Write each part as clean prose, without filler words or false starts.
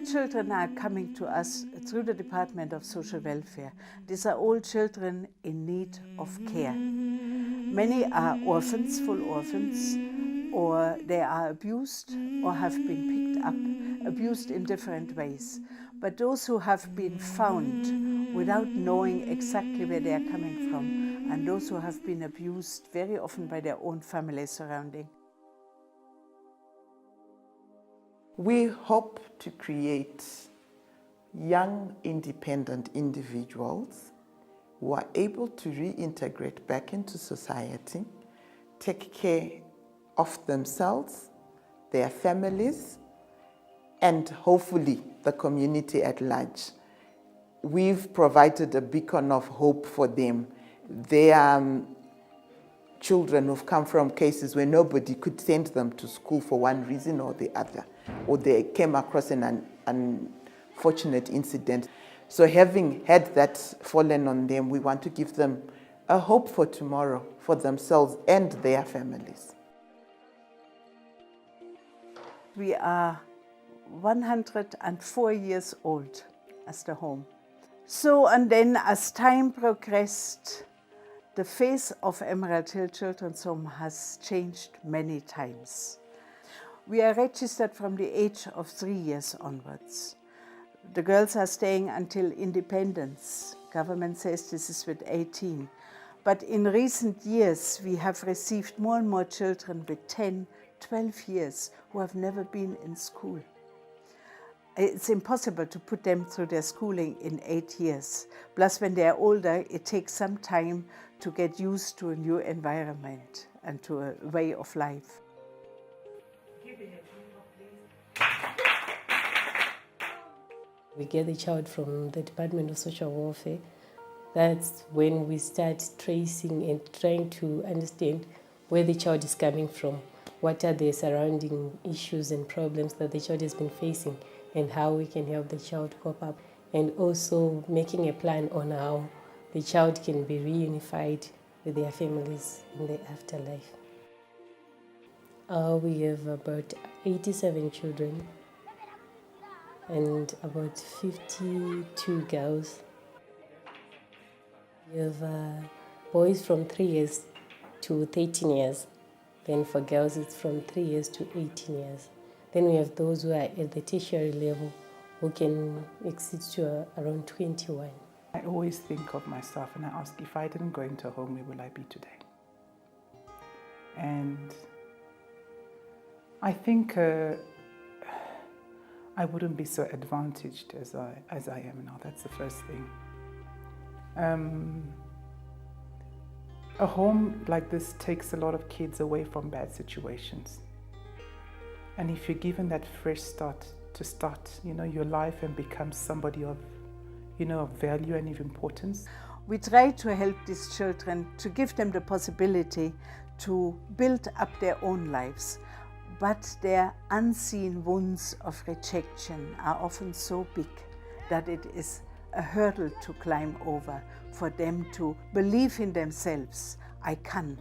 the children are coming to us through the Department of Social Welfare. These are all children in need of care. Many are orphans, full orphans, or they are abused or have been picked up, abused in different ways. But those who have been found without knowing exactly where they are coming from, and those who have been abused very often by their own family surrounding. We hope to create young, independent individuals who are able to reintegrate back into society, take care of themselves, their families, and hopefully the community at large. We've provided a beacon of hope for them. They are children who've come from cases where nobody could send them to school for one reason or the other, or they came across an unfortunate incident. So having had that fallen on them, we want to give them a hope for tomorrow, for themselves and their families. We are 104 years old as the home. So, and then as time progressed, the face of Emerald Hill Children's Home has changed many times. We are registered from the age of 3 years onwards. The girls are staying until independence. Government says this is with 18. But in recent years, we have received more and more children with 10, 12 years who have never been in school. It's impossible to put them through their schooling in 8 years. Plus, when they are older, it takes some time to get used to a new environment and to a way of life. We get the child from the Department of Social Welfare. That's when we start tracing and trying to understand where the child is coming from, what are the surrounding issues and problems that the child has been facing, and how we can help the child cope up, and also making a plan on how the child can be reunified with their families in the afterlife. We have about 87 children and about 52 girls. We have boys from 3 years to 13 years. Then for girls, it's from 3 years to 18 years. Then we have those who are at the tertiary level who can exceed to around 21. I always think of myself and I ask, if I didn't go into a home, where will I be today? And I think I wouldn't be so advantaged as I am now. That's the first thing. A home like this takes a lot of kids away from bad situations. And if you're given that fresh start to start, your life and become somebody of, of value and of importance. We try to help these children, to give them the possibility to build up their own lives. But their unseen wounds of rejection are often so big that it is a hurdle to climb over for them to believe in themselves. I can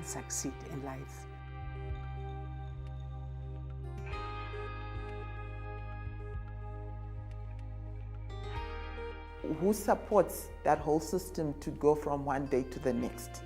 succeed in life. Who supports that whole system to go from one day to the next?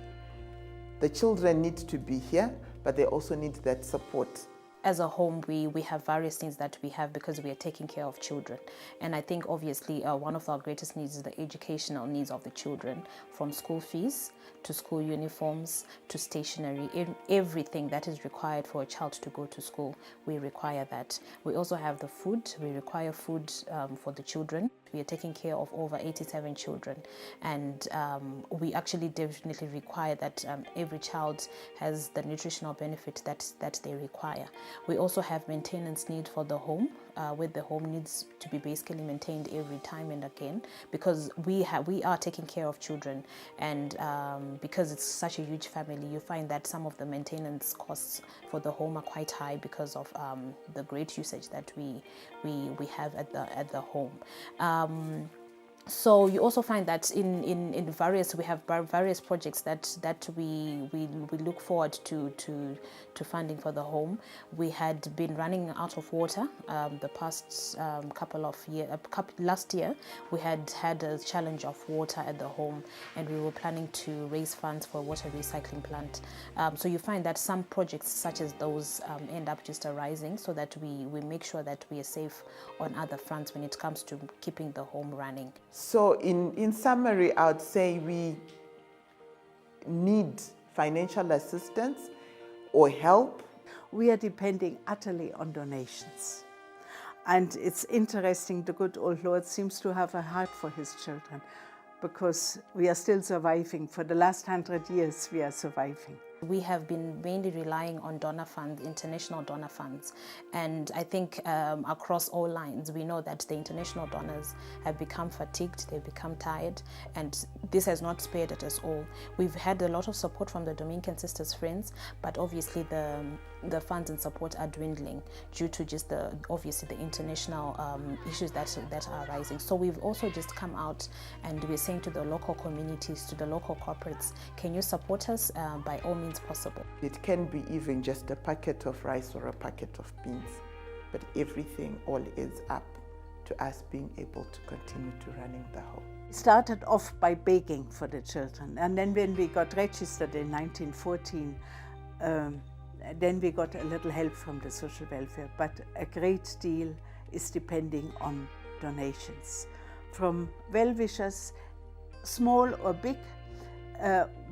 The children need to be here, but they also need that support. As a home, we have various things that we have because we are taking care of children. And I think obviously one of our greatest needs is the educational needs of the children, from school fees to school uniforms to stationery, everything that is required for a child to go to school, we require that. We also have the food. We require food for the children. We are taking care of over 87 children, and we actually definitely require that every child has the nutritional benefit that they require. We also have maintenance need for the home, where the home needs to be basically maintained every time and again, because we are taking care of children, and because it's such a huge family, you find that some of the maintenance costs for the home are quite high because of the great usage that we have at the home. So you also find that in we have various projects that we look forward to funding for the home. We had been running out of water the past last year we had a challenge of water at the home, and we were planning to raise funds for a water recycling plant. So you find that some projects such as those end up just arising, so that we make sure that we are safe on other fronts when it comes to keeping the home running. So in summary, I would say we need financial assistance or help. We are depending utterly on donations. And it's interesting, the good old Lord seems to have a heart for his children, because we are still surviving. For the last 100 years, we are surviving. We have been mainly relying on donor funds, international donor funds. And I think across all lines, we know that the international donors have become fatigued, they've become tired, and this has not spared us all. We've had a lot of support from the Dominican Sisters Friends, but obviously the funds and support are dwindling due to just the international issues that are rising. So we've also just come out and we're saying to the local communities, to the local corporates, can you support us by all means possible? It can be even just a packet of rice or a packet of beans, but everything all adds up to us being able to continue to running the home. We started off by begging for the children, and then when we got registered in 1914, then we got a little help from the social welfare, but a great deal is depending on donations from well-wishers, small or big,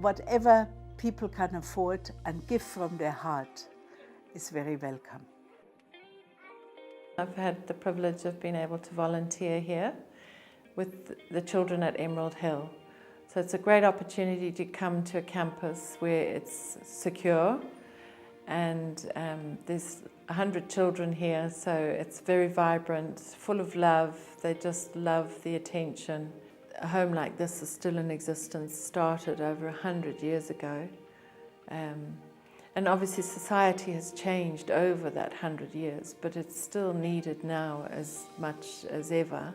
whatever people can afford and give from their heart is very welcome. I've had the privilege of being able to volunteer here with the children at Emerald Hill. So it's a great opportunity to come to a campus where it's secure, and there's 100 children here, so it's very vibrant, full of love. They just love the attention. A home like this is still in existence, started over 100 years ago. And obviously society has changed over that 100 years, but it's still needed now as much as ever.